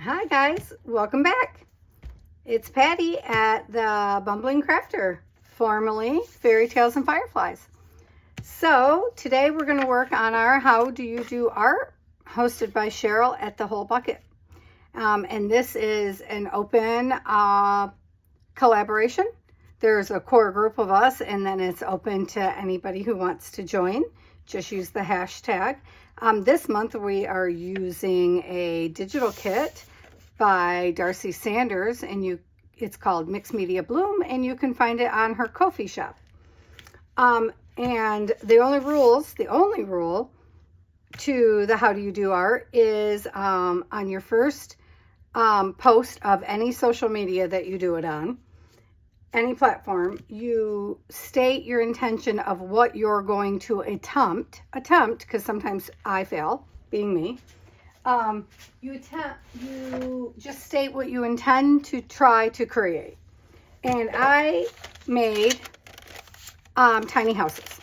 Hi guys, welcome back. It's Patty at the Bumbling Crafter, formerly Fairy Tales and Fireflies. So today we're going to work on our How Do You Do Art, hosted by Sharyl at the Whole Bucket. And this is an open collaboration. There's a core group of us, and then it's open to anybody who wants to join. Just use the hashtag. This month we are using a digital kit by Darcy Sanders, and it's called Mixed Media Bloom, and you can find it on her Ko-fi shop. And the only rule to the How Do You Do Art is on your first post of any social media that you do it on, any platform, you state your intention of what you're going to attempt, because sometimes I fail, being me. You just state what you intend to try to create. And I made tiny houses.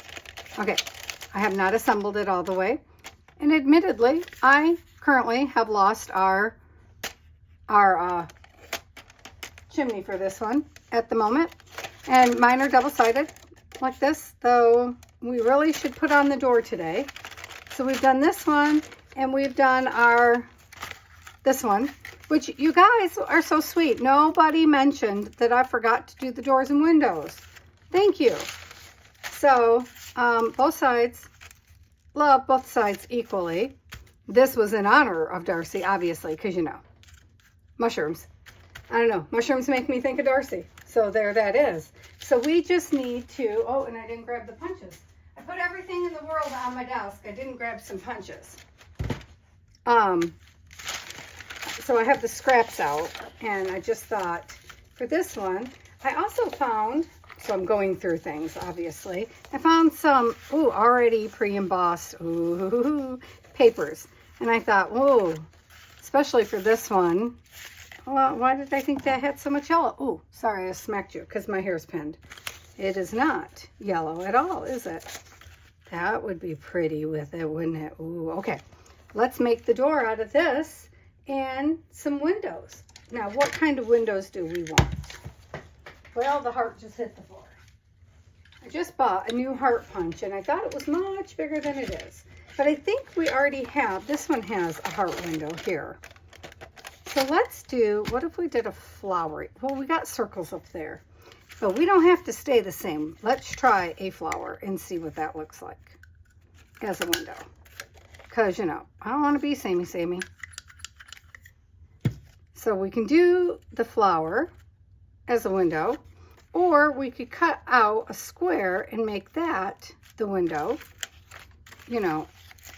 Okay, I have not assembled it all the way. And admittedly, I currently have lost our chimney for this one at the moment, and mine are double-sided like this, though we really should put on the door today. So we've done this one, and we've done this one, which you guys are so sweet. Nobody mentioned that I forgot to do the doors and windows. Thank you. So both sides, love both sides equally. This was in honor of Darcy, obviously, because mushrooms. I don't know. Mushrooms make me think of Darcy. So there that is. So we just need to, oh, and I didn't grab the punches. I put everything in the world on my desk. I didn't grab some punches. So I have the scraps out, and I just thought for this one, I also found, so I'm going through things, obviously. I found some, already pre-embossed, papers. And I thought, especially for this one, well, why did I think that had so much yellow? Oh, sorry, I smacked you because my hair's pinned. It is not yellow at all, is it? That would be pretty with it, wouldn't it? Ooh, okay. Let's make the door out of this and some windows. Now, what kind of windows do we want? Well, the heart just hit the floor. I just bought a new heart punch, and I thought it was much bigger than it is. But I think we already have, this one has a heart window here. So let's do, what if we did a flower? Well, we got circles up there, but we don't have to stay the same. Let's try a flower and see what that looks like as a window. Because, I don't want to be samey. So we can do the flower as a window, or we could cut out a square and make that the window,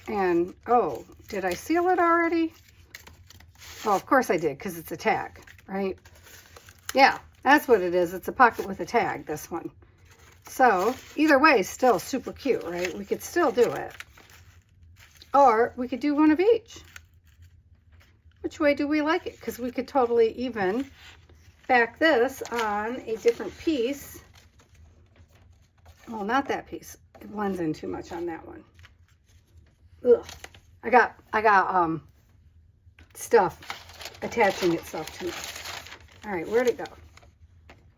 and, oh, did I seal it already? Well, of course I did, because it's a tag, right? Yeah, that's what it is. It's a pocket with a tag, this one. So, either way, still super cute, right? We could still do it. Or we could do one of each. Which way do we like it? Because we could totally even back this on a different piece. Well, not that piece. It blends in too much on that one. Ugh. I got stuff attaching itself to me. All right, where'd it go?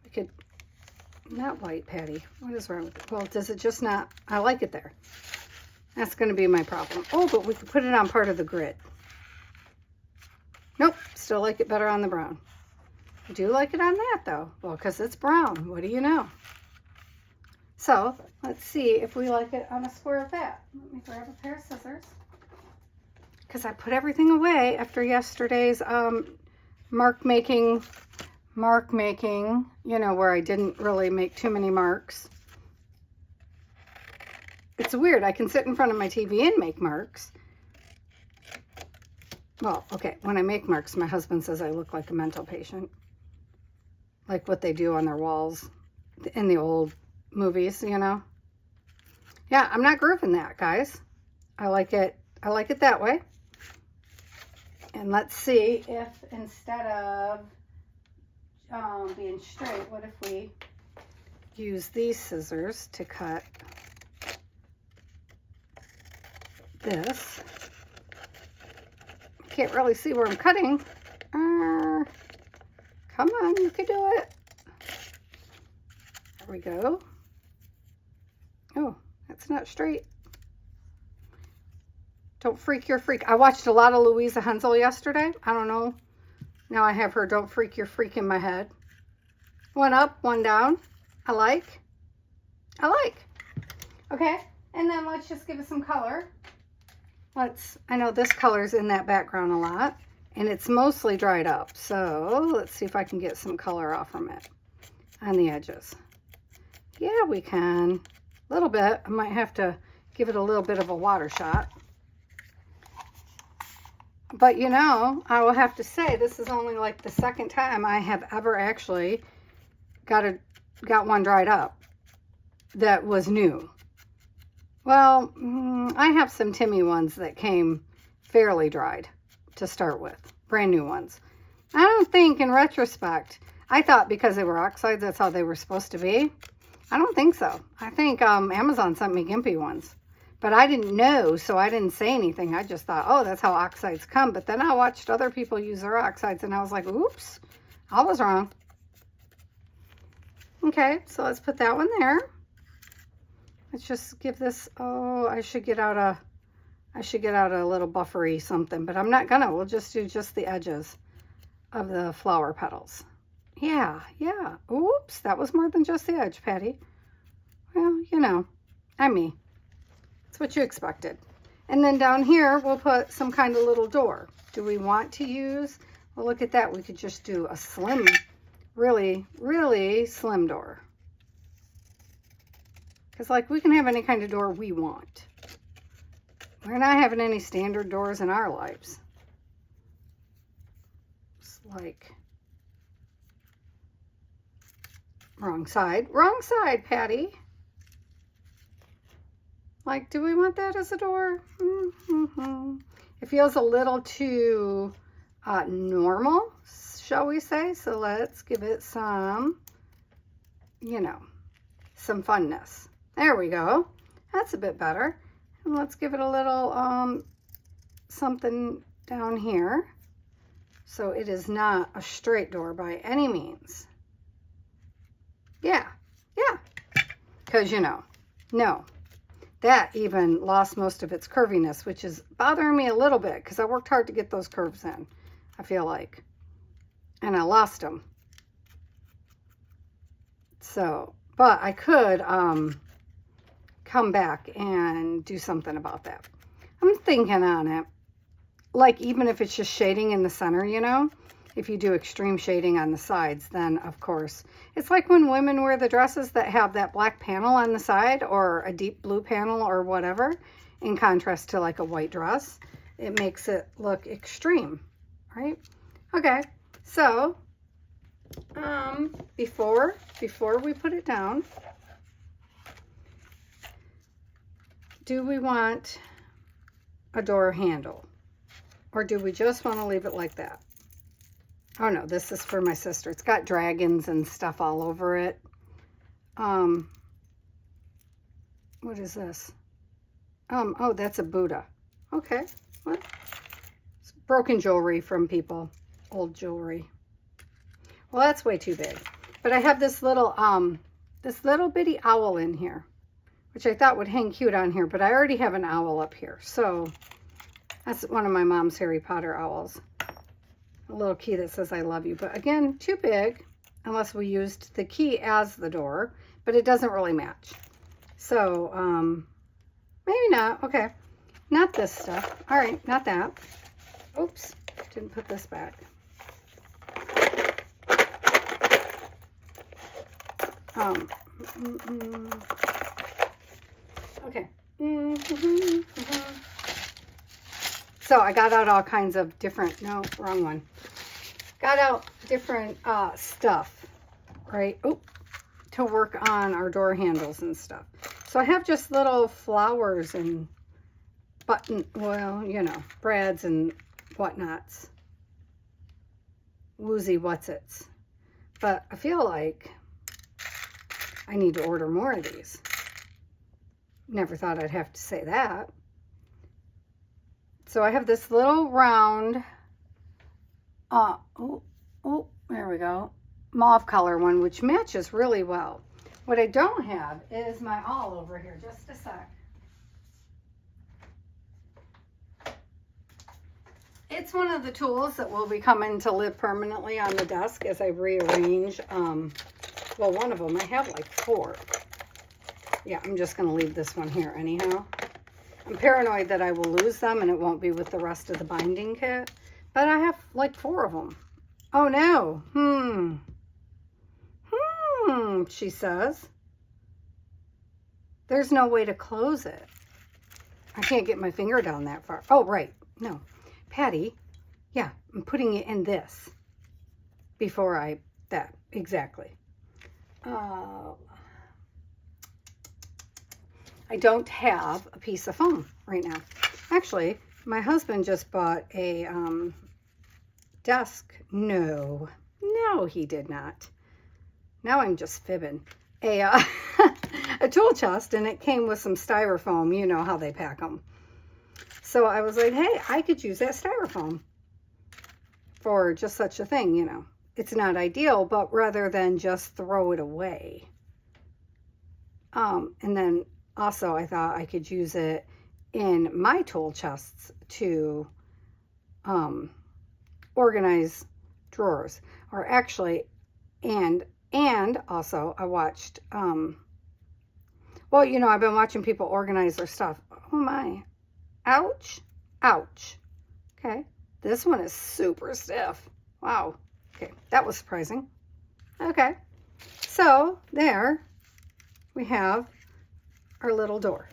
We could, not white, Patty. What is wrong with it? Well, does it just not, I like it there. That's going to be my problem. Oh, but we could put it on part of the grid. Nope, still like it better on the brown. I do like it on that, though. Well, because it's brown. What do you know? So, let's see if we like it on a square of that. Let me grab a pair of scissors. Because I put everything away after yesterday's mark making, where I didn't really make too many marks. It's weird. I can sit in front of my TV and make marks. Well, okay, when I make marks, my husband says I look like a mental patient. Like what they do on their walls in the old movies, Yeah, I'm not grooving that, guys. I like it that way. And let's see if instead of being straight, what if we use these scissors to cut this. Can't really see where I'm cutting, Come on, you can do it. There we go. Oh, that's not straight. Don't freak your freak. I watched a lot of Louisa Hensel yesterday. I don't know. Now I have her Don't Freak Your Freak in my head. One up, one down. I like. Okay, and then let's just give it some color. I know this color's in that background a lot, and it's mostly dried up. So let's see if I can get some color off from it on the edges. Yeah, we can. A little bit. I might have to give it a little bit of a water shot. But you know, I will have to say this is only like the second time I have ever actually got one dried up that was new. Well, I have some Timmy ones that came fairly dried to start with, brand new ones. I don't think in retrospect, I thought because they were oxides, that's how they were supposed to be. I don't think so. I think Amazon sent me gimpy ones, but I didn't know, so I didn't say anything. I just thought, oh, that's how oxides come. But then I watched other people use their oxides, and I was like, oops, I was wrong. Okay, so let's put that one there. Let's just give this, oh, I should get out a little buffery something, but I'm not gonna. We'll just do just the edges of the flower petals. Yeah. Oops, that was more than just the edge, Patty. Well, you know, I'm me. That's what you expected. And then down here, we'll put some kind of little door. Do we want to use, well, look at that. We could just do a slim, really, really slim door. Because, like, we can have any kind of door we want. We're not having any standard doors in our lives. It's like, wrong side, Patty. Like, do we want that as a door? It feels a little too normal, shall we say? So let's give it some, you know, some funness. There we go. That's a bit better. And let's give it a little something down here. So it is not a straight door by any means. Yeah. Because, you know, no. That even lost most of its curviness, which is bothering me a little bit because I worked hard to get those curves in, I feel like. And I lost them. So, but I could come back and do something about that. I'm thinking on it. Like, even if it's just shading in the center, you know, if you do extreme shading on the sides, then of course, it's like when women wear the dresses that have that black panel on the side or a deep blue panel or whatever, in contrast to like a white dress, it makes it look extreme, right? Okay, so before we put it down, do we want a door handle? Or do we just want to leave it like that? Oh no, this is for my sister. It's got dragons and stuff all over it. What is this? Oh, that's a Buddha. Okay, what? It's broken jewelry from people, old jewelry. Well, that's way too big. But I have this little bitty owl in here, which I thought would hang cute on here, but I already have an owl up here. So that's one of my mom's Harry Potter owls. A little key that says I love you. But again, too big unless we used the key as the door, but it doesn't really match. So maybe not. Okay, not this stuff. All right, not that. Oops, didn't put this back. Okay. So I got out all kinds of different, no, wrong one. Got out different stuff, right? Oh, to work on our door handles and stuff. So I have just little flowers and button, well, you know, brads and whatnots. Woozy what's-its. But I feel like I need to order more of these. Never thought I'd have to say that. So I have this little round Oh, there we go. Mauve color one, which matches really well. What I don't have is my awl over here. Just a sec. It's one of the tools that will be coming to live permanently on the desk as I rearrange. Well, one of them. I have like 4. Yeah, I'm just going to leave this one here anyhow. I'm paranoid that I will lose them and it won't be with the rest of the binding kit. But I have like 4 of them. Oh no. She says. There's no way to close it. I can't get my finger down that far. Oh, right. No. Patty, yeah, I'm putting it in this before that, exactly. I don't have a piece of foam right now. Actually, my husband just bought a desk. No, he did not. Now I'm just fibbing. A tool chest, and it came with some styrofoam. You know how they pack them. So I was like, hey, I could use that styrofoam for just such a thing, you know. It's not ideal, but rather than just throw it away. And then also I thought I could use it in my tool chests to organize drawers. Or actually, and also I watched, well, you know, I've been watching people organize their stuff. Oh my. Ouch. Ouch. Okay. This one is super stiff. Wow. Okay. That was surprising. Okay. So there we have our little door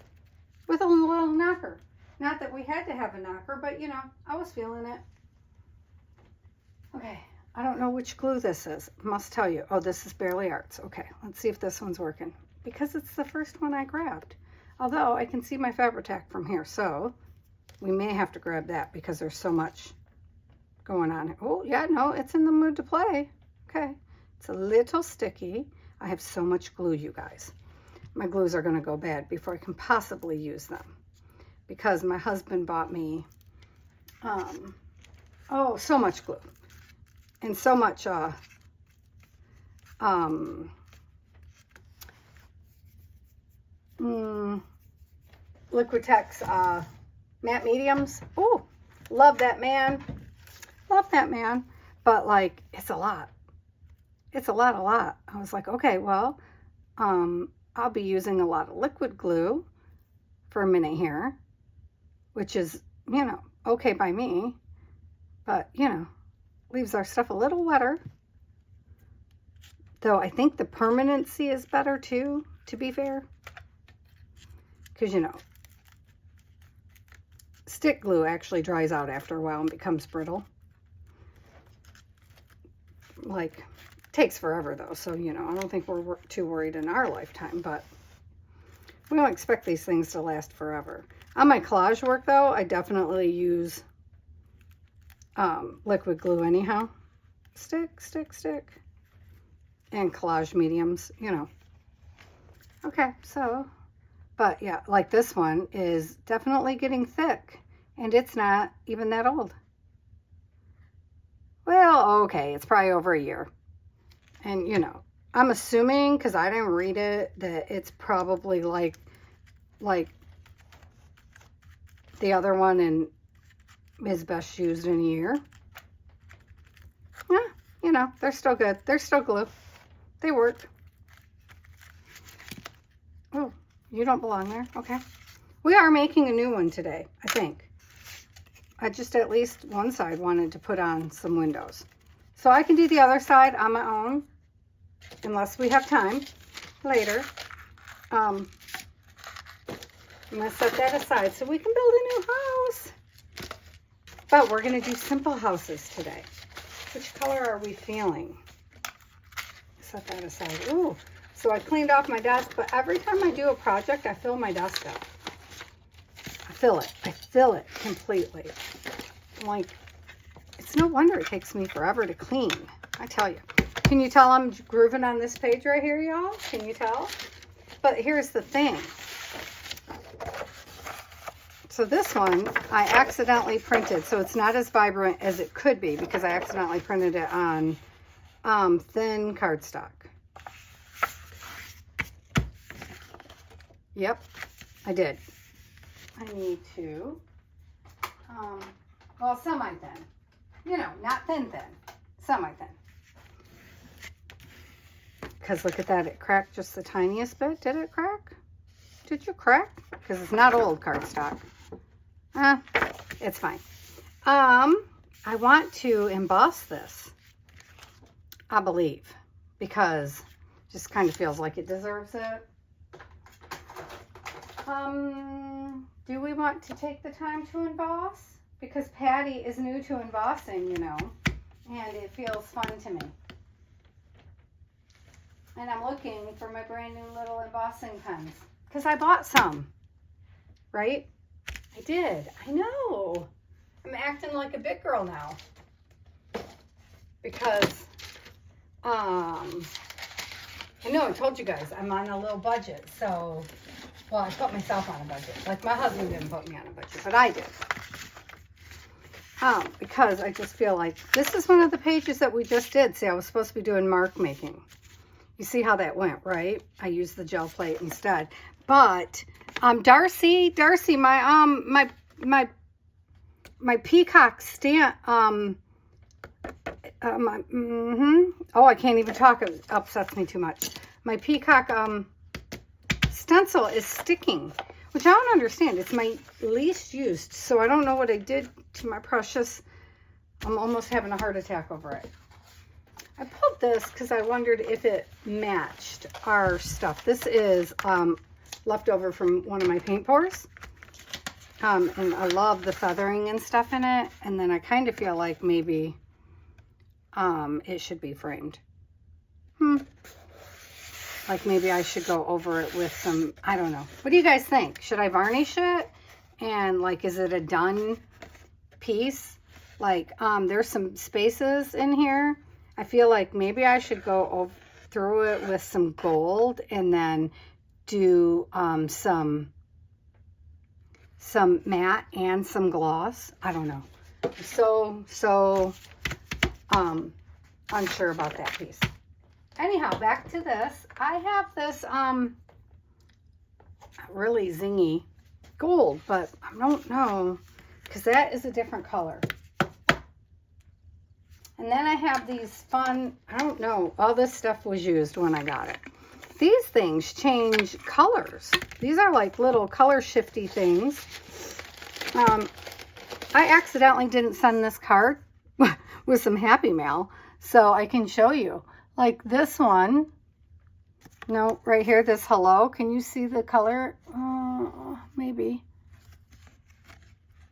with a little knocker. Not that we had to have a knocker, but you know, I was feeling it. Okay. I don't know which glue this is. I must tell you. Oh, this is Barely Arts. Okay. Let's see if this one's working because it's the first one I grabbed. Although I can see my Fabri-Tac from here, so we may have to grab that because there's so much going on. Oh, yeah, no, it's in the mood to play. Okay, it's a little sticky. I have so much glue, you guys. My glues are going to go bad before I can possibly use them because my husband bought me, oh, so much glue and so much, Liquitex matte mediums. Oh, love that man. Love that man. But like, it's a lot. It's a lot. I was like, okay, well, I'll be using a lot of liquid glue for a minute here, which is, you know, okay by me, but you know, leaves our stuff a little wetter. Though I think the permanency is better too, to be fair. Because, you know, stick glue actually dries out after a while and becomes brittle. Like, takes forever though, so, you know, I don't think we're too worried in our lifetime, but we don't expect these things to last forever. On my collage work though, I definitely use liquid glue anyhow. Stick. And collage mediums, you know. Okay, so, but yeah, like this one is definitely getting thick, and it's not even that old. Well, okay, it's probably over a year. And, you know, I'm assuming, because I didn't read it, that it's probably like the other one and is best used in a year. Yeah, you know, they're still good. They're still glue. They work. Oh, you don't belong there. Okay. We are making a new one today, I think. I just at least one side wanted to put on some windows. So I can do the other side on my own, unless we have time later. I'm going to set that aside so we can build a new house. But we're going to do simple houses today. Which color are we feeling? Set that aside. Ooh, so I cleaned off my desk, but every time I do a project, I fill my desk up. I fill it completely. I'm like, it's no wonder it takes me forever to clean. I tell you. Can you tell I'm grooving on this page right here, y'all? Can you tell? But here's the thing. So this one I accidentally printed, so it's not as vibrant as it could be because I accidentally printed it on thin cardstock. Yep, I did. I need to, well, semi-thin. You know, not thin, semi-thin. Because look at that, it cracked just the tiniest bit. Did it crack? Did you crack? Because it's not old cardstock. It's fine. I want to emboss this, I believe, because it just kind of feels like it deserves it. Do we want to take the time to emboss? Because Patty is new to embossing, you know, and it feels fun to me. And I'm looking for my brand new little embossing pens because I bought some, right? I did. I know. I'm acting like a big girl now because I know I told you guys I'm on a little budget. So, well, I put myself on a budget. Like my husband didn't put me on a budget, but I did. Because I just feel like this is one of the pages that we just did. See, I was supposed to be doing mark making. You see how that went, right? I used the gel plate instead. But Darcy, my peacock stamp. Oh, I can't even talk. It upsets me too much. My peacock stencil is sticking, which I don't understand. It's my least used, so I don't know what I did to my precious. I'm almost having a heart attack over it. I pulled this because I wondered if it matched our stuff. This is leftover from one of my paint pours. And I love the feathering and stuff in it. And then I kind of feel like maybe it should be framed. Like maybe I should go over it with some, I don't know. What do you guys think? Should I varnish it? And like, is it a done piece? Like, there's some spaces in here. I feel like maybe I should go through it with some gold and then do some matte and some gloss. I don't know. I'm so unsure about that piece. Anyhow, back to this. I have this really zingy gold, but I don't know because that is a different color. And then I have these fun, I don't know, all this stuff was used when I got it. These things change colors. These are like little color shifty things. I accidentally didn't send this card with some Happy Mail, so I can show you. Like this one, no, right here, this hello. Can you see the color? Maybe.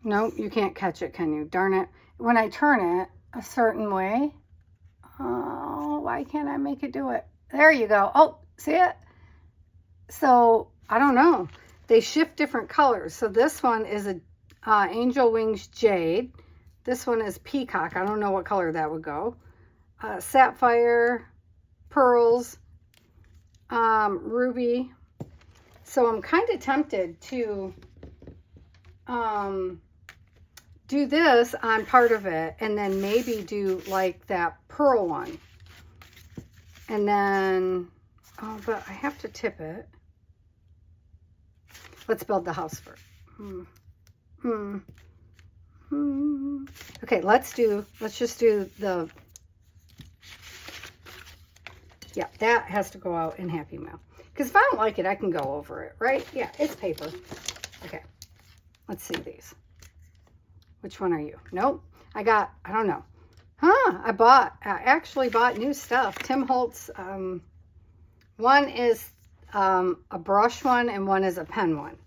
No, you can't catch it, can you? Darn it. When I turn it a certain way, oh, why can't I make it do it? There you go. Oh, see it? So, I don't know. They shift different colors. So this one is a Angel Wings Jade. This one is Peacock. I don't know what color that would go. Sapphire, Pearls, Ruby. So I'm kind of tempted to do this on part of it and then maybe do like that pearl one. And then, oh, but I have to tip it. Let's build the house first. Okay, let's just do the, yeah, that has to go out in Happy Mail. Because if I don't like it, I can go over it, right? Yeah, it's paper. Okay, let's see these. Which one are you? Nope. I don't know. I actually bought new stuff. Tim Holtz, one is a brush one and one is a pen one.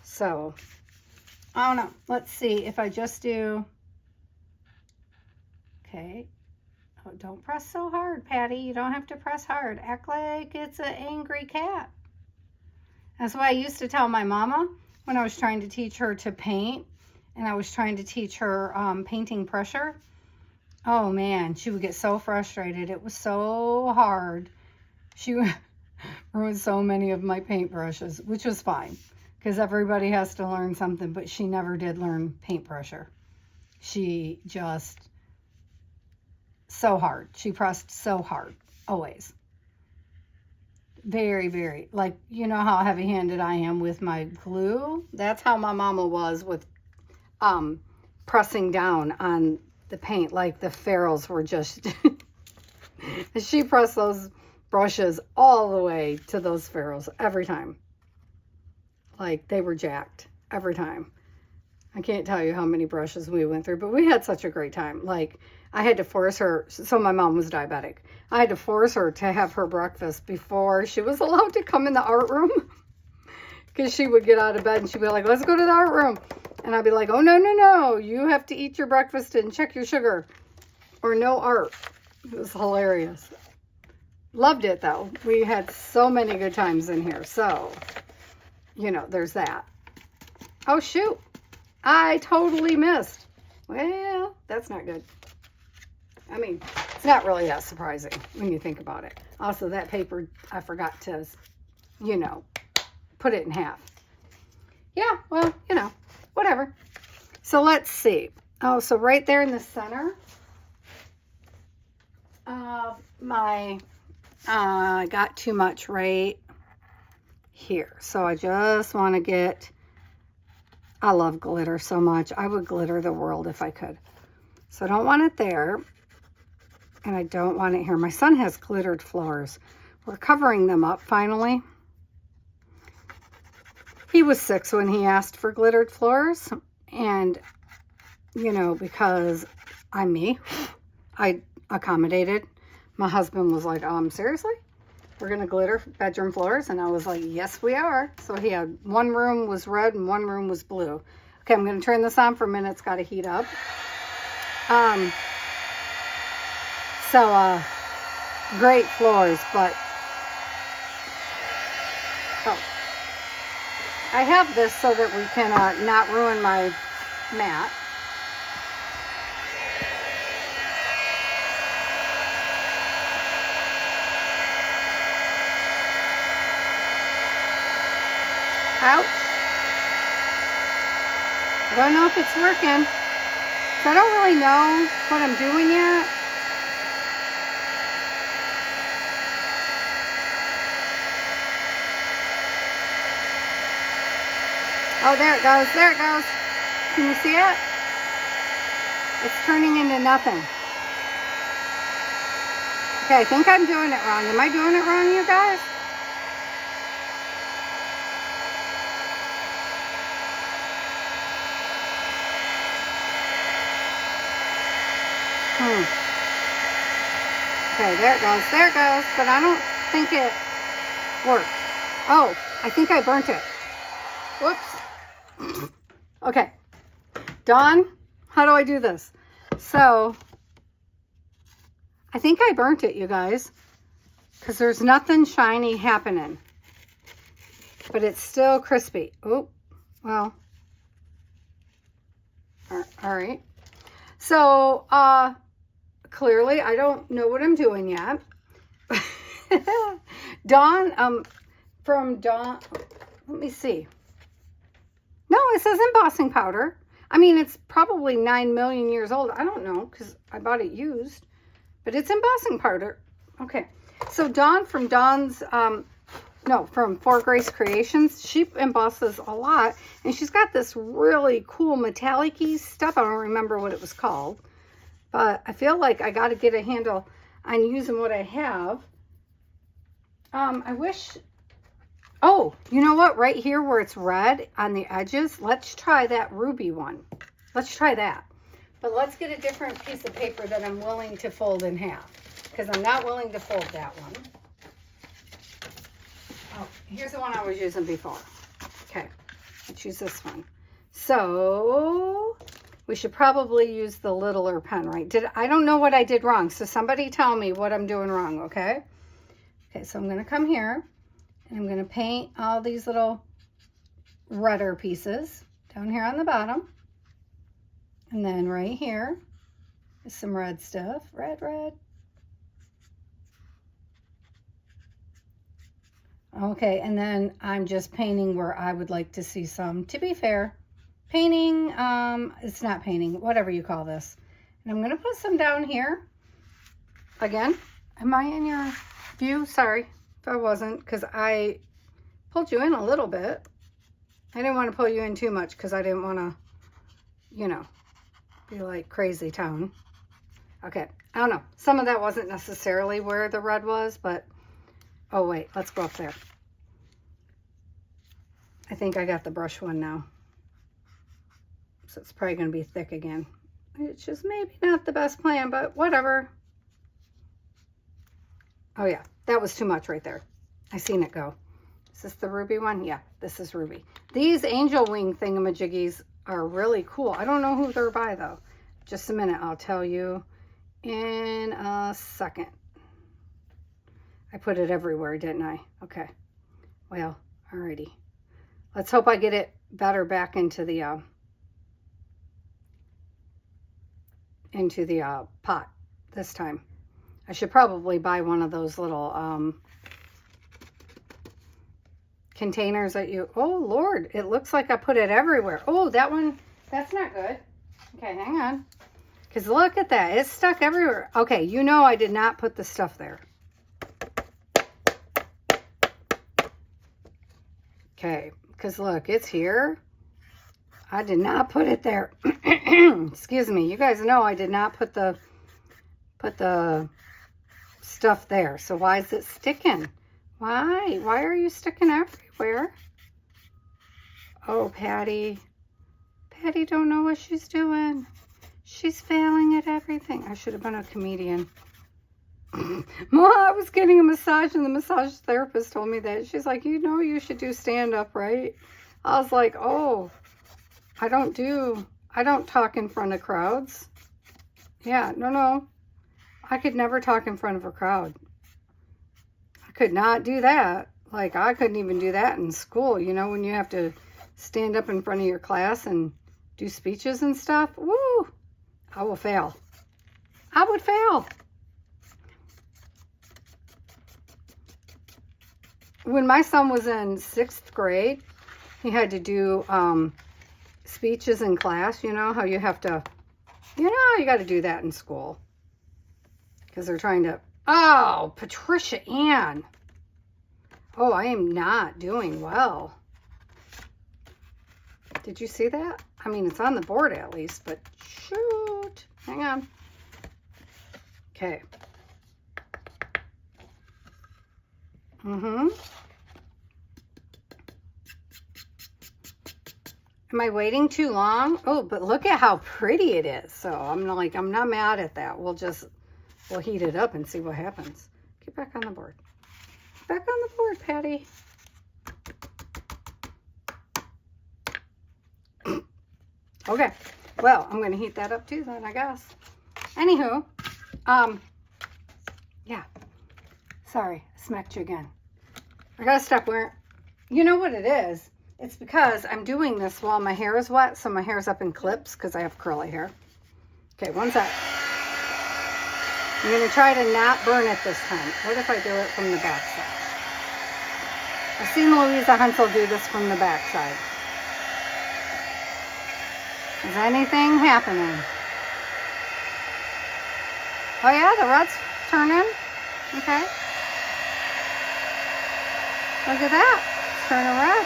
So, I don't know. Let's see if I just do, okay. Oh, don't press so hard, Patty. You don't have to press hard. Act like it's an angry cat. That's why I used to tell my mama when I was trying to teach her to paint. And I was trying to teach her painting pressure. Oh man, she would get so frustrated. It was so hard. She ruined so many of my paintbrushes, which was fine. because everybody has to learn something, but she never did learn paintbrusher. She just, so hard. She pressed so hard, always. Very, very, like, you know how heavy-handed I am with my glue? That's how my mama was with pressing down on the paint. Like the ferrules were just, she pressed those brushes all the way to those ferrules every time. Like they were jacked every time. I can't tell you how many brushes we went through, but we had such a great time. Like I had to force her, so my mom was diabetic. I had to force her to have her breakfast before she was allowed to come in the art room, because she would get out of bed and she'd be like, let's go to the art room. And I'd be like, oh, no, no, no. You have to eat your breakfast and check your sugar or no art. It was hilarious. Loved it, though. We had so many good times in here. So, you know, there's that. Oh, shoot. I totally missed. Well, that's not good. I mean, it's not really that surprising when you think about it. Also, that paper, I forgot to, you know, put it in half. Yeah, well, you know, whatever. So let's see. Oh, so right there in the center of my, I got too much right here. So I just want to get, I love glitter so much. I would glitter the world if I could. So I don't want it there. And I don't want it here. My son has glittered floors. We're covering them up finally. He was 6 when he asked for glittered floors. And, you know, because I'm me, I accommodated. My husband was like, seriously? We're going to glitter bedroom floors? And I was like, yes, we are. So he had one room was red and one room was blue. Okay, I'm going to turn this on for a minute. It's got to heat up. So, great floors, but, oh, I have this so that we can not ruin my mat. Ouch. I don't know if it's working. So I don't really know what I'm doing yet. Oh, there it goes. There it goes. Can you see it? It's turning into nothing. Okay, I think I'm doing it wrong. Am I doing it wrong, you guys? Okay, there it goes. There it goes. But I don't think it worked. Oh, I think I burnt it. Whoops. Okay. Dawn, how do I do this? So, I think I burnt it, you guys. Because there's nothing shiny happening. But it's still crispy. Oh, well. All right. So, clearly, I don't know what I'm doing yet. Dawn, from Dawn, let me see. No, it says embossing powder. I mean, it's probably 9 million years old. I don't know, because I bought it used. But it's embossing powder. Okay. So Dawn from Dawn's, from For Grace Creations, she embosses a lot. And she's got this really cool metallic-y stuff. I don't remember what it was called. But I feel like I got to get a handle on using what I have. I wish... Oh, you know what? Right here where it's red on the edges, let's try that ruby one. Let's try that. But let's get a different piece of paper that I'm willing to fold in half, because I'm not willing to fold that one. Oh, here's the one I was using before. Okay, let's use this one. So we should probably use the littler pen, right? I don't know what I did wrong, so somebody tell me what I'm doing wrong, okay? Okay, so I'm going to come here. I'm going to paint all these little redder pieces down here on the bottom. And then right here is some red stuff. Red, red. Okay, and then I'm just painting where I would like to see some. To be fair, painting, it's not painting, whatever you call this. And I'm going to put some down here. Again, am I in your view? Sorry if I wasn't, because I pulled you in a little bit. I didn't want to pull you in too much because I didn't want to, you know, be like crazy town. Okay, I don't know. Some of that wasn't necessarily where the red was, but, oh wait, let's go up there. I think I got the brush one now. So it's probably going to be thick again. It's just maybe not the best plan, but whatever. Oh yeah, that was too much right there. I seen it go. Is this the ruby one? Yeah, this is ruby. These angel wing thingamajiggies are really cool. I don't know who they're by though. Just a minute, I'll tell you in a second. I put it everywhere, didn't I? Okay. Well, alrighty. Let's hope I get it better back into the pot this time. I should probably buy one of those little containers that you, oh Lord, it looks like I put it everywhere. Oh, that one, that's not good. Okay, hang on. Because look at that, it's stuck everywhere. Okay, you know I did not put the stuff there. Okay, because look, it's here. I did not put it there. Excuse me, you guys know I did not put the stuff there. So why is it sticking? Why? Why are you sticking everywhere? Oh, Patty. Patty don't know what she's doing. She's failing at everything. I should have been a comedian. Well, I was getting a massage and the massage therapist told me that. She's like, you know you should do stand-up, right? I was like, oh, I don't talk in front of crowds. Yeah, no. I could never talk in front of a crowd. I could not do that. Like, I couldn't even do that in school, you know, when you have to stand up in front of your class and do speeches and stuff. Woo! I will fail. I would fail. When my son was in 6th grade, he had to do speeches in class. You know how you have to, you got to do that in school. Because they're trying to, oh, Patricia Ann. Oh, I am not doing well. Did you see that? I mean, it's on the board at least, but shoot. Hang on. Okay. Am I waiting too long? Oh, but look at how pretty it is. So I'm not mad at that. We'll heat it up and see what happens. Get back on the board. Get back on the board, Patty. Okay. Well, I'm going to heat that up too then, I guess. Anywho, yeah. Sorry, I smacked you again. I gotta stop wearing, you know what it is? It's because I'm doing this while my hair is wet, so my hair's up in clips because I have curly hair. Okay, one sec. I'm gonna try to not burn it this time. What if I do it from the back side? I've seen Louisa Hensel do this from the back side. Is anything happening? Oh yeah, the red's turning. Okay. Look at that. It's turning red.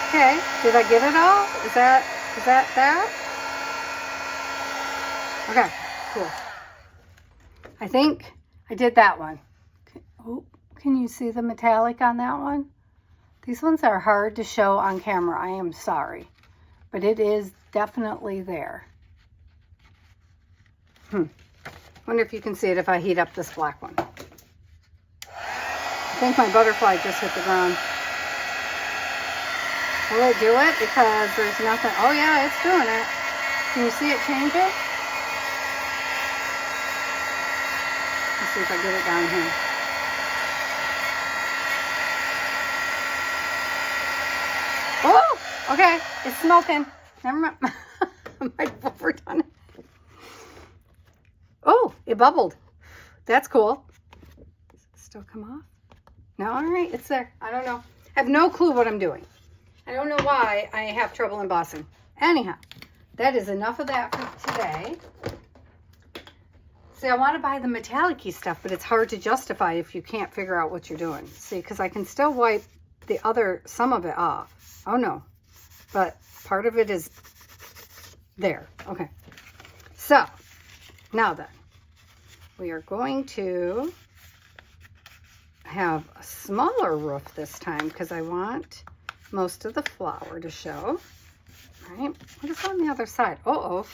Okay. Did I get it all? Is that? Okay. Cool. I think I did that one. Oh, can you see the metallic on that one? These ones are hard to show on camera. I am sorry. But it is definitely there. Wonder if you can see it if I heat up this black one. I think my butterfly just hit the ground. Will it do it? Because there's nothing. Oh yeah, it's doing it. Can you see it change it? Let's see if I get it down here. Oh, okay. It's smoking. Never mind. I might have overdone it. Oh, it bubbled. That's cool. Does it still come off? No, all right, it's there. I don't know. I have no clue what I'm doing. I don't know why I have trouble embossing. Anyhow, that is enough of that for today. See, I want to buy the metallic-y stuff, but it's hard to justify if you can't figure out what you're doing. See, because I can still wipe some of it off. Oh, no. But part of it is there. Okay. So, now then, we are going to have a smaller roof this time because I want most of the flower to show. All right. What is on the other side? Uh-oh.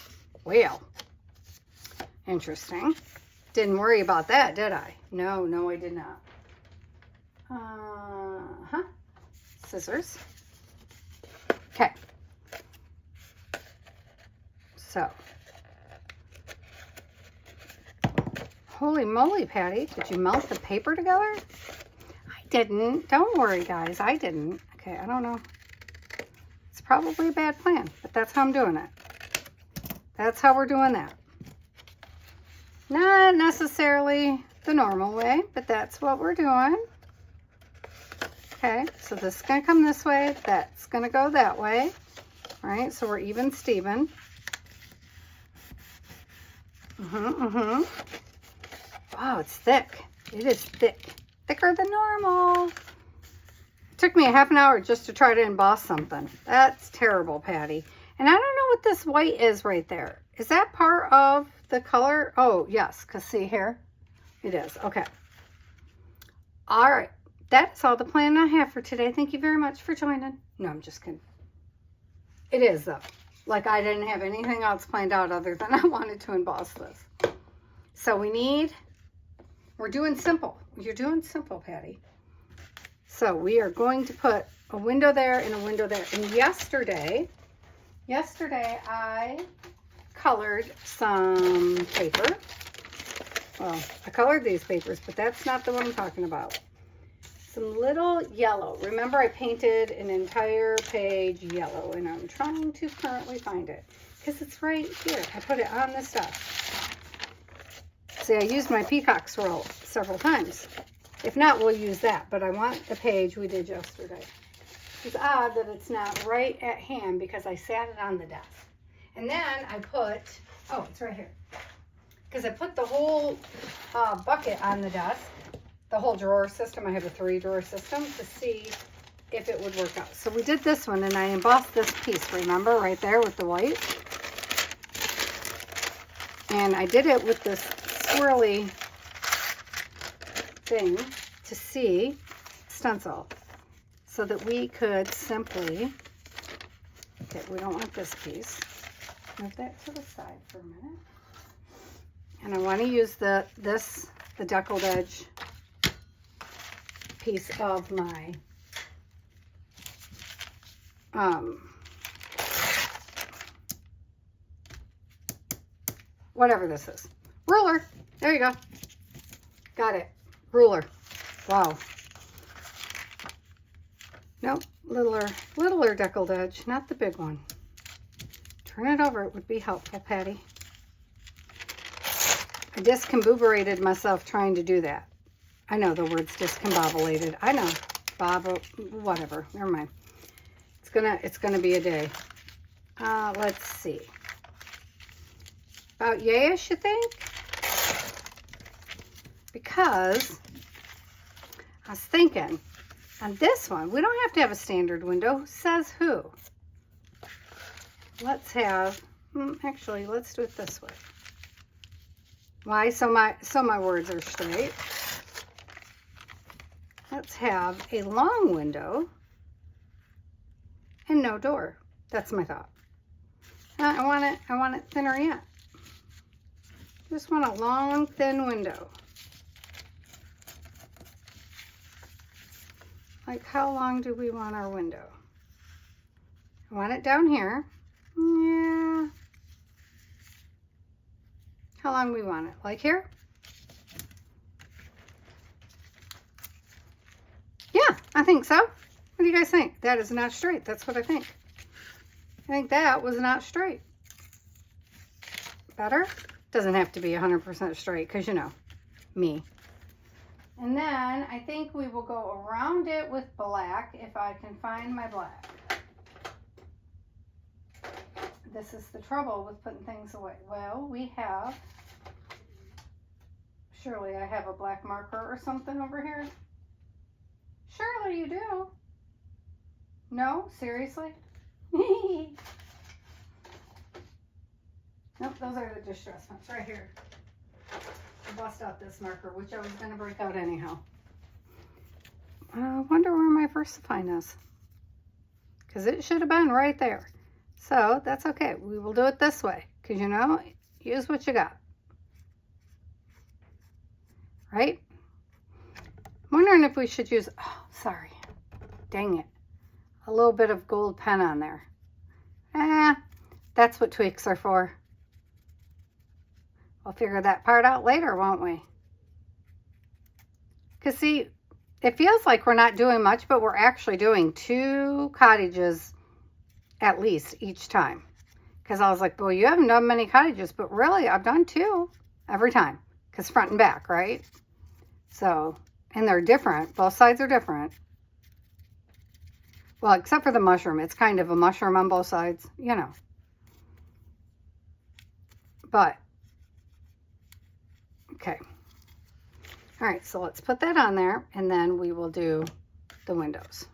Well. Interesting. Didn't worry about that, did I? No, I did not. Scissors. Okay. So. Holy moly, Patty. Did you melt the paper together? I didn't. Don't worry, guys. I didn't. Okay, I don't know. It's probably a bad plan, but that's how I'm doing it. That's how we're doing that. Not necessarily the normal way, but that's what we're doing. Okay, so this is going to come this way. That's going to go that way. All right, so we're even Steven. Wow, it's thick. It is thick. Thicker than normal. It took me a half an hour just to try to emboss something. That's terrible, Patty. And I don't know what this white is right there. Is that part of the color? Oh, yes, because see here, it is. Okay. All right. That's all the plan I have for today. Thank you very much for joining. No, I'm just kidding. It is, though. Like I didn't have anything else planned out other than I wanted to emboss this. So we're doing simple. You're doing simple, Patty. So we are going to put a window there and a window there. And yesterday I colored some paper. Well, I colored these papers, but that's not the one I'm talking about. Some little yellow. Remember, I painted an entire page yellow, and I'm trying to currently find it because it's right here. I put it on this stuff. See, I used my peacock swirl several times. If not, we'll use that, but I want the page we did yesterday. It's odd that it's not right at hand because I sat it on the desk. And then I put, oh, it's right here. Because I put the whole bucket on the desk, the whole drawer system. I have a 3-drawer system to see if it would work out. So we did this one, and I embossed this piece, remember, right there with the white. And I did it with this swirly thing to see stencil so that we could simply, okay, we don't want this piece. Move that to the side for a minute. And I want to use the deckled edge piece of my whatever this is. Ruler. There you go. Got it. Ruler. Wow. Nope. Littler deckled edge, not the big one. Turn it over. It would be helpful, Patty. I discombobulated myself trying to do that. I know the word's discombobulated. I know. Whatever. Never mind. It's gonna be a day. Let's see. About yayish, you think? Because I was thinking on this one, we don't have to have a standard window. Says who? Let's have, actually, let's do it this way. Why? So my words are straight. Let's have a long window and no door. That's my thought. I want it thinner yet. Just want a long, thin window. Like, how long do we want our window? I want it down here. Yeah. How long we want it? Like here? Yeah, I think so. What do you guys think? That is not straight. That's what I think. I think that was not straight. Better? Doesn't have to be 100% straight because, you know, me. And then I think we will go around it with black if I can find my black. This is the trouble with putting things away. Well, we have, surely I have a black marker or something over here. Surely you do. No? Seriously? Nope, those are the distress ones right here. I bust out this marker, which I was going to break out anyhow. I wonder where my VersaFine is. Because it should have been right there. So that's okay. We will do it this way. Because, you know, use what you got. Right? I'm wondering if we should use, oh, sorry. Dang it. A little bit of gold pen on there. That's what tweaks are for. We'll figure that part out later, won't we? Because see, it feels like we're not doing much, but we're actually doing 2 cottages at least each time. Because I was like, well, you haven't done many cottages, but really, I've done 2 every time. Because front and back, right? So, and they're different. Both sides are different. Well, except for the mushroom. It's kind of a mushroom on both sides, you know. But, okay. All right, so let's put that on there, and then we will do the windows.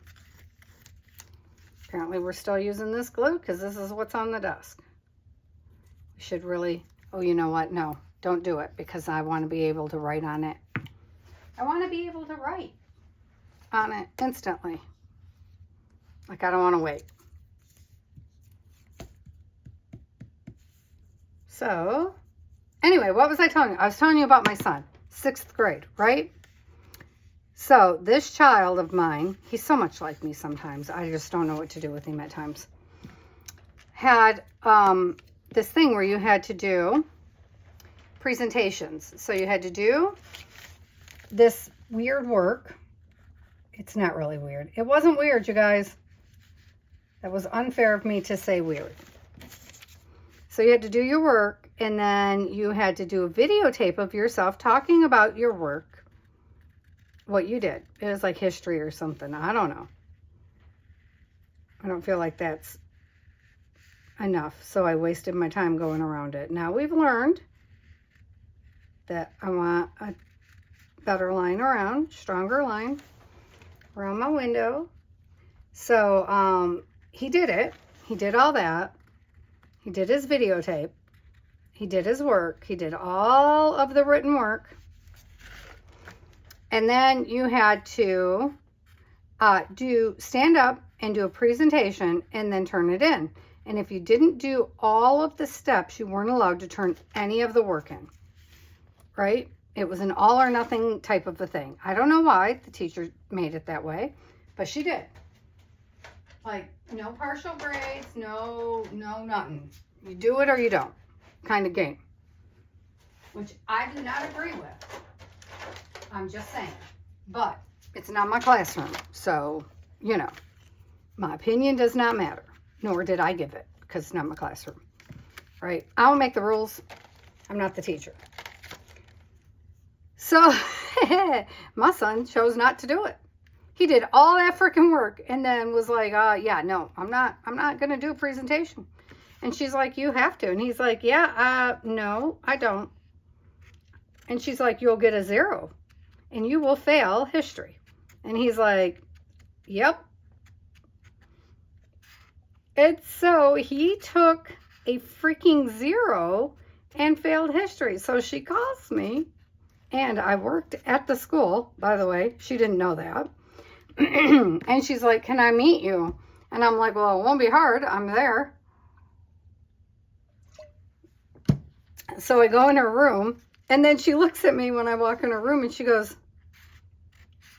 Apparently, we're still using this glue because this is what's on the desk. We should really, oh, you know what? No, don't do it because I want to be able to write on it. I want to be able to write on it instantly. Like, I don't want to wait. So, anyway, what was I telling you? I was telling you about my son, 6th grade, right? So, this child of mine, he's so much like me sometimes. I just don't know what to do with him at times. Had this thing where you had to do presentations. So, you had to do this weird work. It's not really weird. It wasn't weird, you guys. That was unfair of me to say weird. So you had to do your work, and then you had to do a videotape of yourself talking about your work, what you did. It was like history or something. I don't know. I don't feel like that's enough, so I wasted my time going around it. Now we've learned that I want a better line around, stronger line around my window. So he did it. He did all that. He did his videotape. He did his work. He did all of the written work. And then you had to stand up and do a presentation and then turn it in. And if you didn't do all of the steps, you weren't allowed to turn any of the work in. Right? It was an all or nothing type of a thing. I don't know why the teacher made it that way, but she did. Like, no partial grades, no nothing. You do it or you don't kind of game. Which I do not agree with. I'm just saying. But it's not my classroom. So, you know, my opinion does not matter. Nor did I give it because it's not my classroom. Right? I don't make the rules. I'm not the teacher. So, my son chose not to do it. He did all that freaking work and then was like, yeah, no, I'm not going to do a presentation. And she's like, you have to. And he's like, yeah, no, I don't. And she's like, you'll get a 0 and you will fail history. And he's like, yep. And so he took a freaking 0 and failed history. So she calls me, and I worked at the school, by the way. She didn't know that. And she's like, can I meet you? And I'm like, well, it won't be hard. I'm there. So I go in her room, and then she looks at me when I walk in her room, and she goes,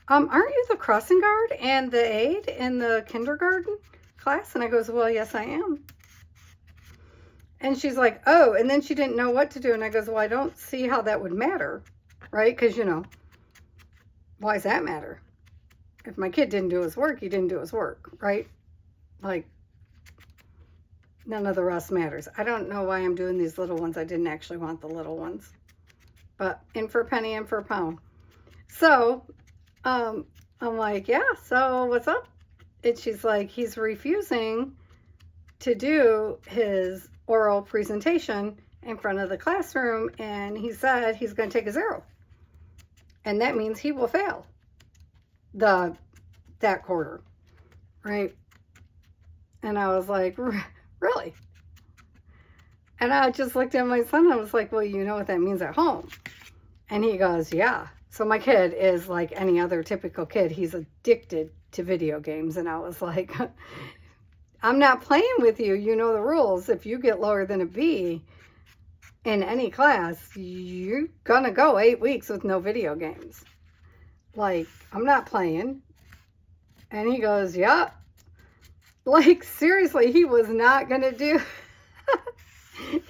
aren't you the crossing guard and the aide in the kindergarten class? And I goes, well, yes, I am. And she's like, oh, and then she didn't know what to do. And I goes, well, I don't see how that would matter, right? Because, you know, why does that matter? If my kid didn't do his work, he didn't do his work, right? Like, None of the rest matters. I don't know why I'm doing these little ones. I didn't actually want the little ones. But in for a penny, in for a pound. So, I'm like, yeah, so what's up? And she's like, he's refusing to do his oral presentation in front of the classroom, and he said he's going to take a 0. And that means he will fail that quarter, right? And I was like, really? And I just looked at my son. I was like, well, you know what that means at home. And he goes, yeah. So my kid is like any other typical kid. He's addicted to video games. And I was like, I'm not playing with you. You know the rules. If you get lower than a B in any class, you're going to go 8 weeks with no video games. Like, I'm not playing. And he goes, yeah. Like, seriously, he was not going to do.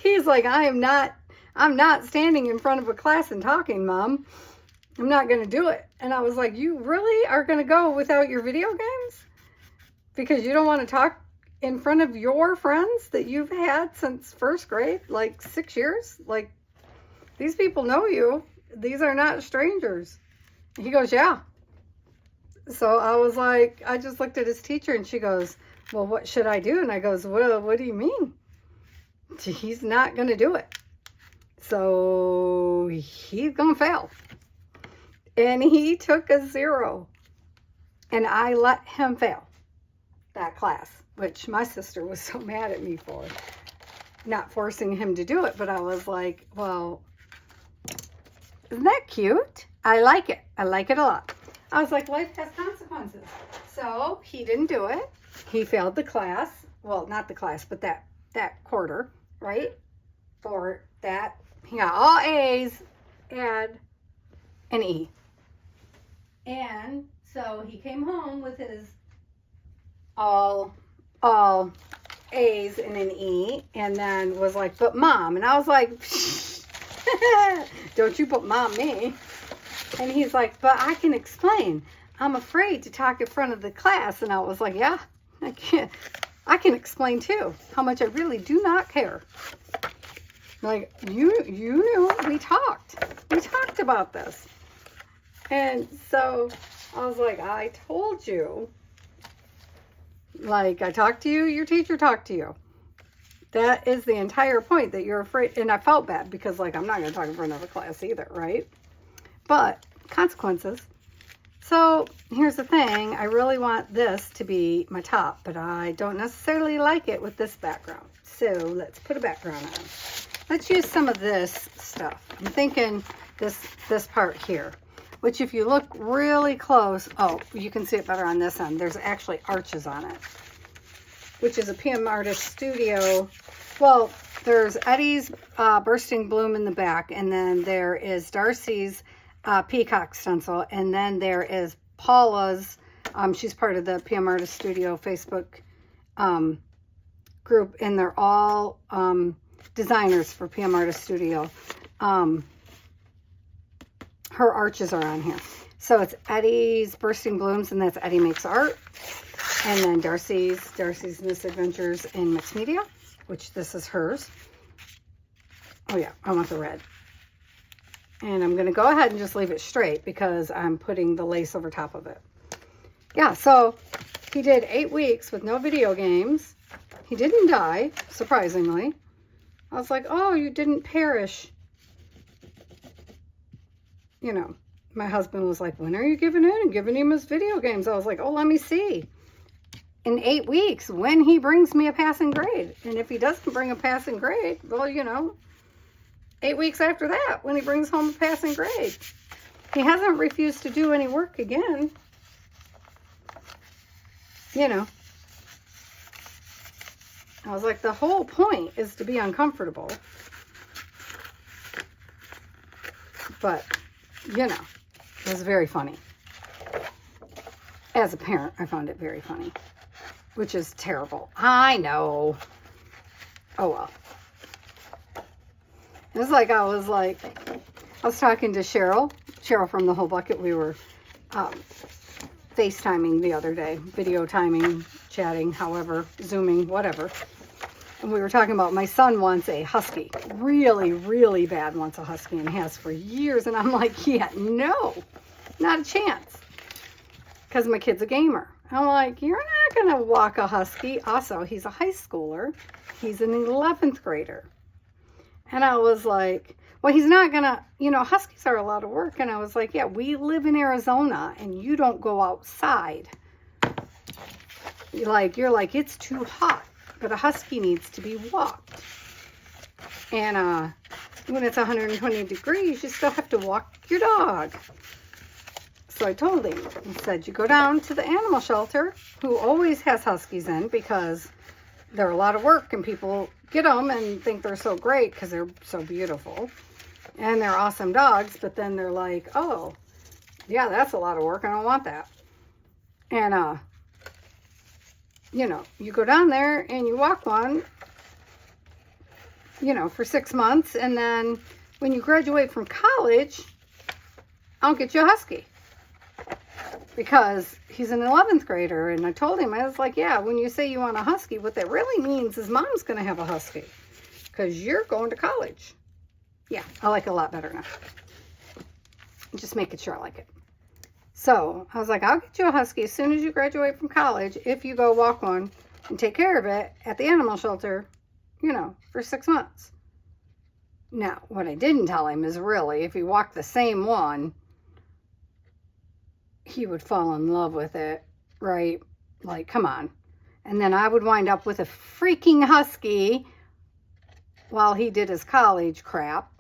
He's like, I'm not standing in front of a class and talking, Mom. I'm not going to do it. And I was like, you really are going to go without your video games? Because you don't want to talk in front of your friends that you've had since first grade, like 6 years? Like, these people know you. These are not strangers. He goes, yeah. So I was like, I just looked at his teacher and she goes, well, what should I do? And I goes, well, what do you mean? He's not going to do it. So he's going to fail. And he took a 0. And I let him fail that class, which my sister was so mad at me for not forcing him to do it. But I was like, well, isn't that cute? I like it. I like it a lot. I was like, life has consequences. So he didn't do it. He failed the class. Well, not the class, but that quarter, right? For that, he got all A's and an E. And so he came home with his all A's and an E, and then was like, but Mom. And I was like, don't you put Mom me. And he's like, but I can explain. I'm afraid to talk in front of the class. And I was like, yeah, I can explain too how much I really do not care. Like, you knew we talked about this. And so I was like, I told you, like, I talked to you, your teacher talked to you. That is the entire point, that you're afraid. And I felt bad because, like, I'm not going to talk in front of a class either, right? But consequences. So here's the thing. I really want this to be my top, but I don't necessarily like it with this background. So let's put a background on. Let's use some of this stuff. I'm thinking this part here, which if you look really close, oh, you can see it better on this end. There's actually arches on it, which is a PM Artist Studio. Well, there's Eddie's Bursting Bloom in the back, and then there is Darcy's Peacock stencil, and then there is Paula's. She's part of the PM Artist Studio Facebook group, and they're all designers for PM Artist Studio. Her arches are on here. So it's Eddie's Bursting Blooms, and that's Eddie Makes Art. And then Darcy's Misadventures in Mixed Media, which this is hers. Oh yeah, I want the red. And I'm going to go ahead and just leave it straight because I'm putting the lace over top of it. Yeah, so he did 8 weeks with no video games. He didn't die, surprisingly. I was like, oh, you didn't perish. You know, my husband was like, when are you giving in and giving him his video games? I was like, oh, let me see. In 8 weeks, when he brings me a passing grade. And if he doesn't bring a passing grade, well, you know, 8 weeks after that, when he brings home a passing grade. He hasn't refused to do any work again. You know. I was like, the whole point is to be uncomfortable. But, you know, it was very funny. As a parent, I found it very funny. Which is terrible. I know. Oh, well. It was like, I was talking to Sharyl from The Whole Bucket. We were FaceTiming the other day, video timing, chatting, however, Zooming, whatever. And we were talking about my son wants a husky. Really, really bad wants a husky and has for years. And I'm like, yeah, no, not a chance. Because my kid's a gamer. I'm like, you're not going to walk a husky. Also, he's a high schooler. He's an 11th grader. And I was like, well, he's not going to, you know, huskies are a lot of work. And I was like, yeah, we live in Arizona and you don't go outside. You're like, it's too hot. But a husky needs to be walked. And when it's 120 degrees, you still have to walk your dog. So I told him, I said, you go down to the animal shelter, who always has huskies in because they're a lot of work and people get them and think they're so great because they're so beautiful. And they're awesome dogs, but then they're like, oh, yeah, that's a lot of work. I don't want that. And, you know, you go down there and you walk one, you know, for 6 months. And then when you graduate from college, I'll get you a husky. Because he's an 11th grader. And I told him, I was like, yeah, when you say you want a husky, what that really means is mom's going to have a husky. Because you're going to college. Yeah, I like it a lot better now. Just making sure I like it. So I was like, I'll get you a husky as soon as you graduate from college if you go walk one and take care of it at the animal shelter, you know, for 6 months. Now, what I didn't tell him is really if he walked the same one, he would fall in love with it, right? Like, come on. And then I would wind up with a freaking husky while he did his college crap.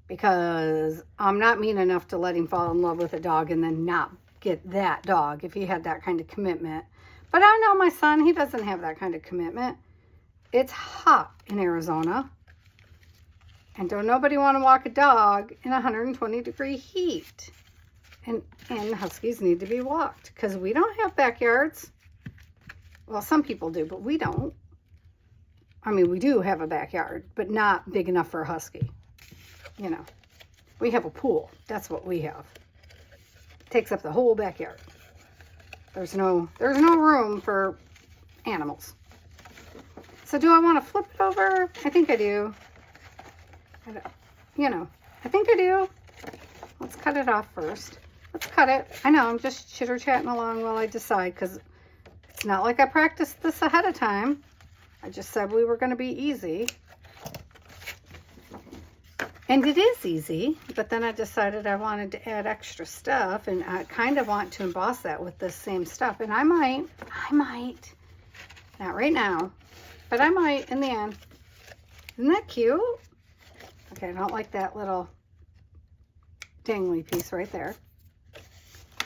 Because I'm not mean enough to let him fall in love with a dog and then not get that dog if he had that kind of commitment. But I know my son, he doesn't have that kind of commitment. It's hot in Arizona. And don't nobody want to walk a dog in 120 degree heat. And huskies need to be walked because we don't have backyards. Well, some people do, but we don't. I mean, we do have a backyard, but not big enough for a husky. You know, we have a pool. That's what we have. It takes up the whole backyard. There's no room for animals. So do I want to flip it over? I think I do. You know, I think I do. Let's cut it off first. Let's cut it. I know, I'm just chitter-chatting along while I decide because it's not like I practiced this ahead of time. I just said we were going to be easy. And it is easy, but then I decided I wanted to add extra stuff, and I kind of want to emboss that with this same stuff. And I might, not right now, but I might in the end. Isn't that cute? Okay, I don't like that little dangly piece right there.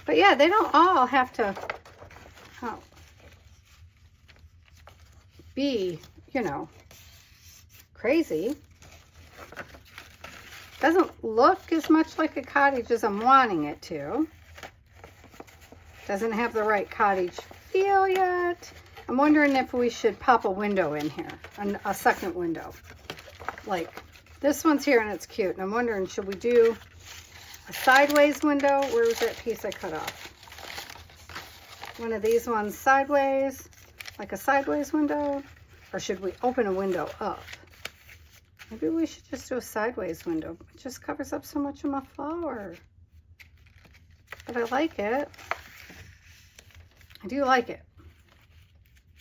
But yeah, they don't all have to be, you know, crazy. Doesn't look as much like a cottage as I'm wanting it to. Doesn't have the right cottage feel yet. I'm wondering if we should pop a window in here, a second window. Like this one's here and it's cute. And I'm wondering, should we do a sideways window? Where's that piece I cut off? One of these ones sideways, like a sideways window? Or should we open a window up? Maybe we should just do a sideways window. It just covers up so much of my flower. But I like it. I do like it.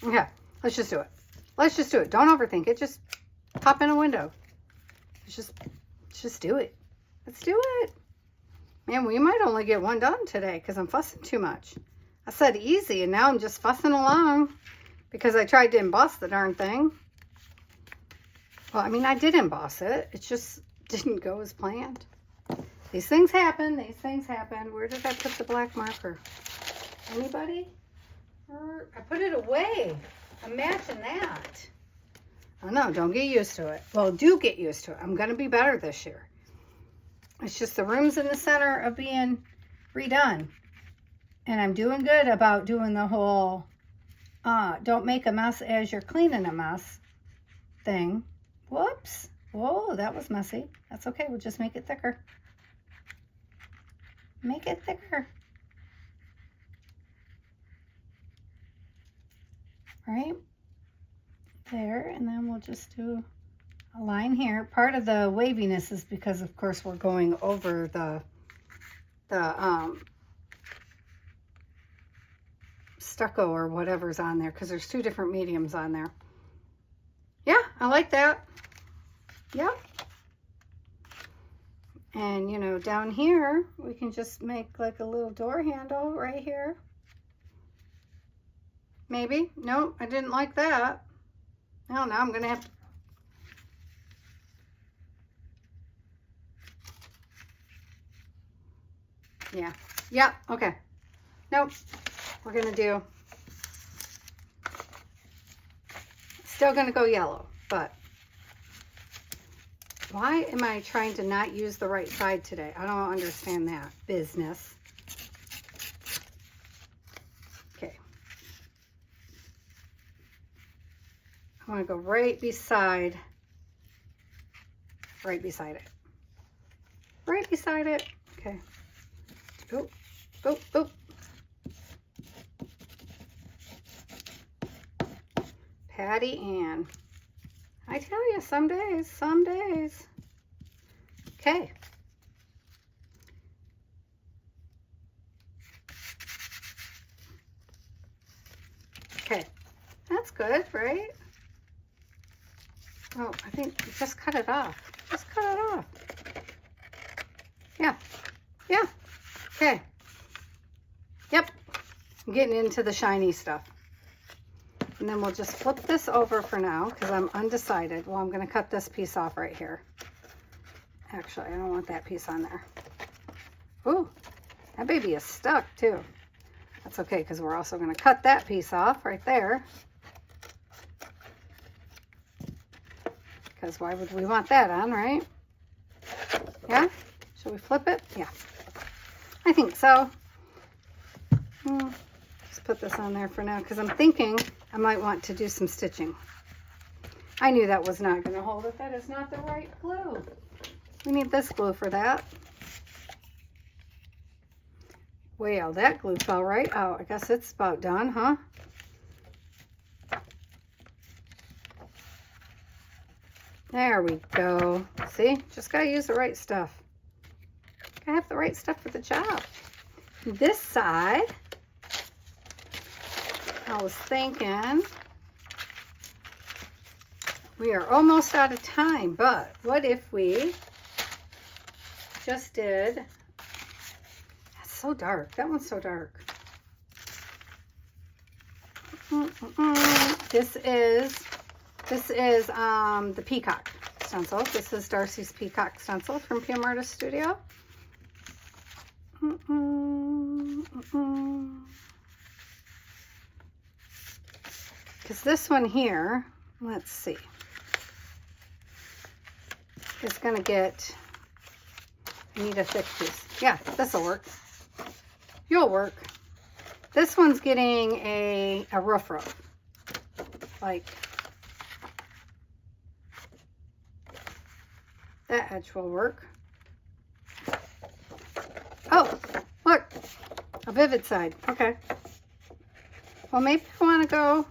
Okay, let's just do it. Let's just do it. Don't overthink it. Just pop in a window. Let's just do it. Let's do it. Man, we might only get one done today because I'm fussing too much. I said easy and now I'm just fussing along because I tried to emboss the darn thing. Well, I mean, I did emboss it. It just didn't go as planned. These things happen. These things happen. Where did I put the black marker? Anybody? I put it away. Imagine that. Oh, no, don't get used to it. Well, do get used to it. I'm going to be better this year. It's just the room's in the center of being redone. And I'm doing good about doing the whole don't make a mess as you're cleaning a mess thing. Whoops. Whoa, that was messy. That's okay. We'll just make it thicker. Make it thicker. Right? there, and then we'll just do a line here. Part of the waviness is because, of course, we're going over the stucco or whatever's on there, because there's two different mediums on there. Yeah, I like that. Yep. And, you know, down here, we can just make like a little door handle right here. Maybe. Nope, I didn't like that. Well, now I'm going to have to... Yeah. Yeah, okay. Nope. We're going to do... Still going to go yellow, but... Why am I trying to not use the right side today? I don't understand that business. Okay. I want to go right beside it. Right beside it. Okay. Oh, oh, oh. Patty Ann. I tell you, some days. Okay. Okay. That's good, right? Oh, I think just cut it off. Just cut it off. Yeah. Yeah. Okay. Yep. I'm getting into the shiny stuff. And then we'll just flip this over for now because I'm undecided. Well, I'm going to cut this piece off right here. Actually, I don't want that piece on there. Ooh, that baby is stuck too. That's okay because we're also going to cut that piece off right there. Because why would we want that on, right? Yeah? Should we flip it? Yeah. I think so. Just put this on there for now because I'm thinking I might want to do some stitching. I knew that was not going to hold it. That is not the right glue. We need this glue for that. Well, that glue fell right out. I guess it's about done, huh? There we go. See? Just got to use the right stuff. Got to have the right stuff for the job. This side, I was thinking we are almost out of time, but what if we just did, that's so dark. That one's so dark. This is the peacock stencil. This is Darcy's peacock stencil from PM Artist Studio. Because this one here, let's see, is going to get, I need a thick piece. Yeah, this will work. You'll work. This one's getting a roof. Like, that edge will work. Oh, look, a vivid side. Okay. Well, maybe I want to go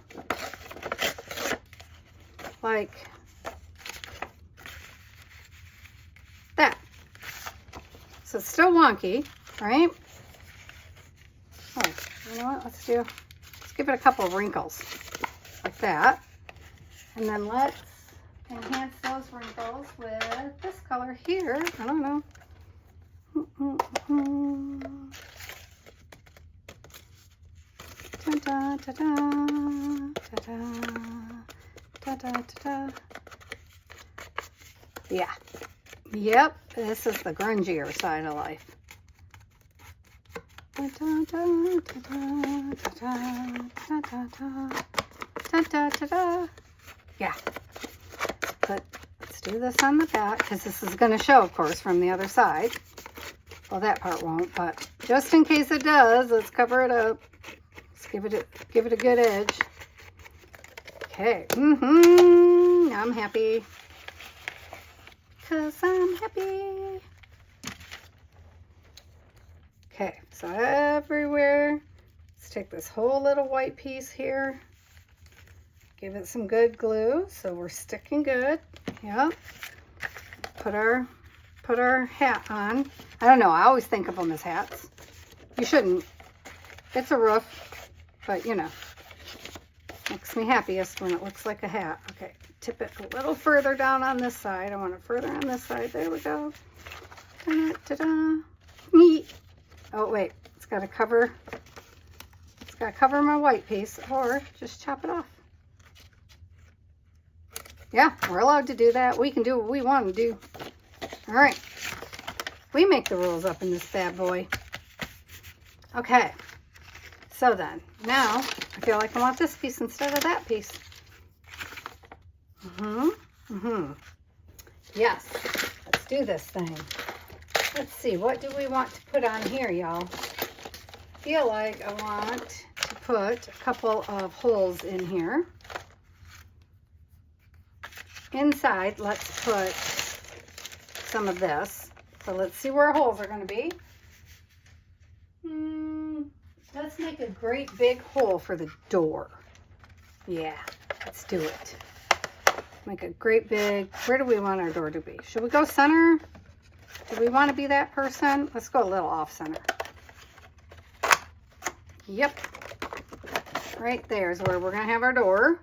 like that. So it's still wonky, right? Oh, you know what? Let's give it a couple of wrinkles like that. And then let's enhance those wrinkles with this color here. I don't know. Ta-da, ta-da, ta-da, ta-da, ta-da. Yeah. Yep, this is the grungier side of life. Ta-da, ta-da, ta-da, ta-da, ta-da, ta-da. Yeah. But let's do this on the back because this is going to show, of course, from the other side. Well, that part won't, but just in case it does, let's cover it up. Let's give it a good edge. Okay. I'm happy. Because I'm happy. Okay, so everywhere, let's take this whole little white piece here. Give it some good glue so we're sticking good. Yep. Put our hat on. I don't know, I always think of them as hats. You shouldn't. It's a roof, but you know. Makes me happiest when it looks like a hat. Okay, tip it a little further down on this side. I want it further on this side. There we go. Ta-da. Oh wait, it's got to cover my white piece, or just chop it off. Yeah, we're allowed to do that. We can do what we want to do. All right, we make the rules up in this bad boy. Okay, so then now I feel like I want this piece instead of that piece. Yes, let's do this thing. Let's see, what do we want to put on here, y'all? I feel like I want to put a couple of holes in here. Inside, let's put some of this. So let's see where our holes are going to be. Let's make a great big hole for the door. Yeah, let's do it. Make a great big, where do we want our door to be? Should we go center? Do we want to be that person? Let's go a little off center. Yep. Right there is where we're going to have our door.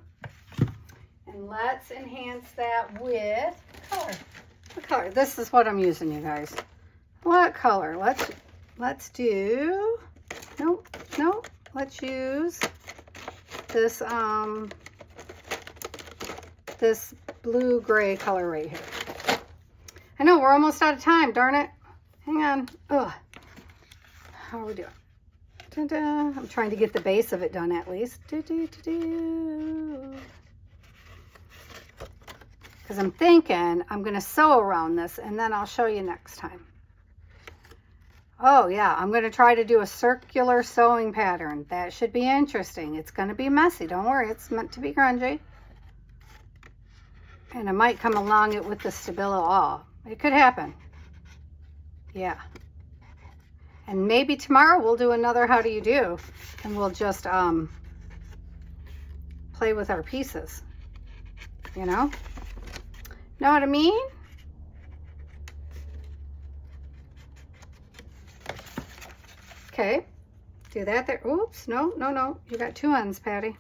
And let's enhance that with color. What color? This is what I'm using, you guys. What color? Let's do, nope. Let's use this, this blue-gray color right here. I know, we're almost out of time, darn it. Hang on. Ugh. How are we doing? Ta-da. I'm trying to get the base of it done at least. Because I'm thinking I'm going to sew around this, and then I'll show you next time. Oh yeah, I'm going to try to do a circular sewing pattern. That should be interesting. It's going to be messy. Don't worry, it's meant to be grungy. And I might come along it with the Stabilo all. It could happen. Yeah. And maybe tomorrow we'll do another how do you do, and we'll just play with our pieces. You know? Know what I mean? Okay, do that there. Oops, no. You got two ends, Patty.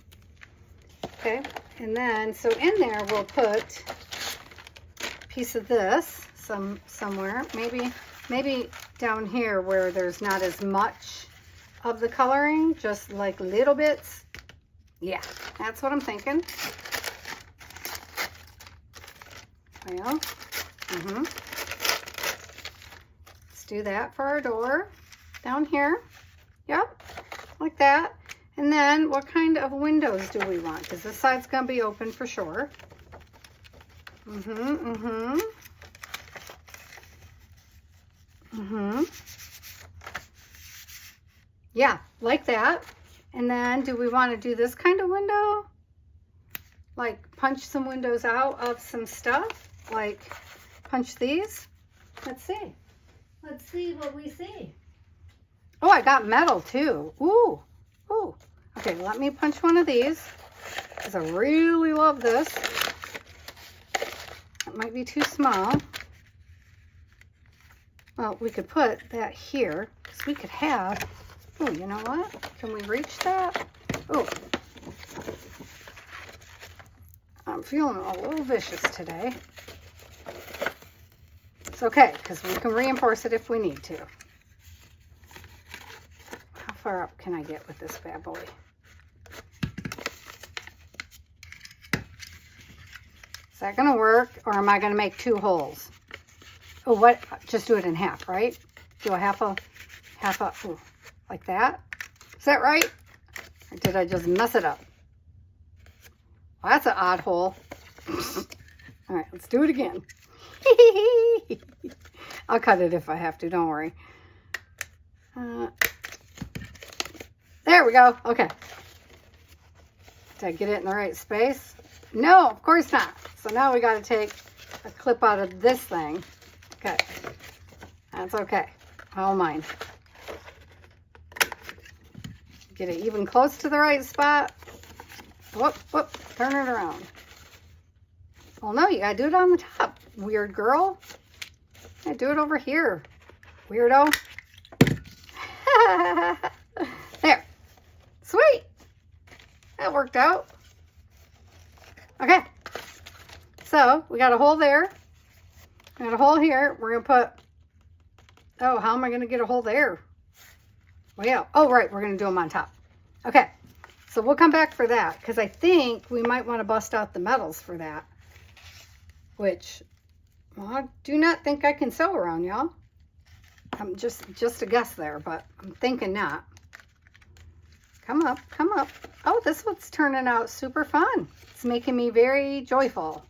Okay, and then, so in there we'll put a piece of this somewhere. Maybe down here where there's not as much of the coloring, just like little bits. Yeah, that's what I'm thinking. Well, let's do that for our door. Down here, yep, like that. And then what kind of windows do we want? Because this side's gonna be open for sure. Yeah, like that. And then do we want to do this kind of window? Like punch some windows out of some stuff? Like punch these? Let's see. Let's see what we see. Oh, I got metal too. Ooh. Okay, let me punch one of these because I really love this. It might be too small. Well, we could put that here because we could have, oh, you know what? Can we reach that? Oh, I'm feeling a little vicious today. It's okay because we can reinforce it if we need to. How far up can I get with this bad boy? Is that going to work, or am I going to make two holes? Oh, what? Just do it in half, right? Do a half a, ooh, like that. Is that right? Or did I just mess it up? Well, that's an odd hole. All right, let's do it again. I'll cut it if I have to, don't worry. There we go. Okay. Did I get it in the right space? No, of course not. So now we got to take a clip out of this thing. Okay. That's okay. I don't mind. Get it even close to the right spot. Whoop, whoop, turn it around. Well, no, you gotta do it on the top, weird girl. I do it over here, weirdo. There. Sweet. That worked out. Okay. So, we got a hole there. We got a hole here. We're going to put... Oh, how am I going to get a hole there? Well, yeah. Oh, right. We're going to do them on top. Okay. So, we'll come back for that. Because I think we might want to bust out the metals for that. Which, well, I do not think I can sew around, y'all. I'm just a guess there, but I'm thinking not. Come up, come up. Oh, this one's turning out super fun. It's making me very joyful.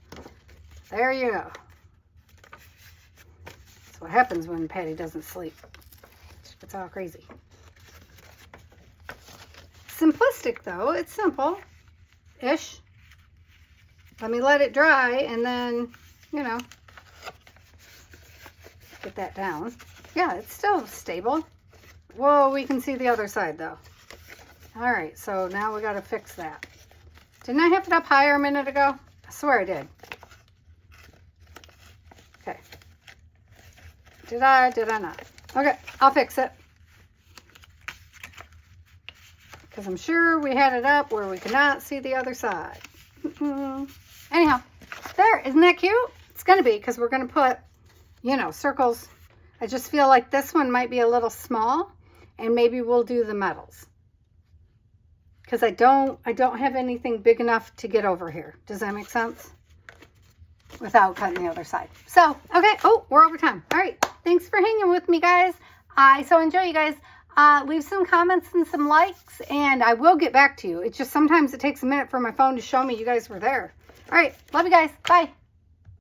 There you go. That's what happens when Patty doesn't sleep. It's all crazy. Simplistic though, it's simple-ish. Let me let it dry and then, you know, get that down. Yeah, it's still stable. Whoa, we can see the other side though. All right, so now we got to fix that. Didn't I have it up higher a minute ago? I swear I did. Okay. Did I not? Okay, I'll fix it. Because I'm sure we had it up where we could not see the other side. Anyhow, there, isn't that cute? It's going to be because we're going to put, you know, circles. I just feel like this one might be a little small, and maybe we'll do the metals. Because I don't have anything big enough to get over here. Does that make sense? Without cutting the other side. So, okay. Oh, we're over time. All right. Thanks for hanging with me, guys. I so enjoy you guys. Leave some comments and some likes, and I will get back to you. It's just sometimes it takes a minute for my phone to show me you guys were there. All right. Love you guys. Bye.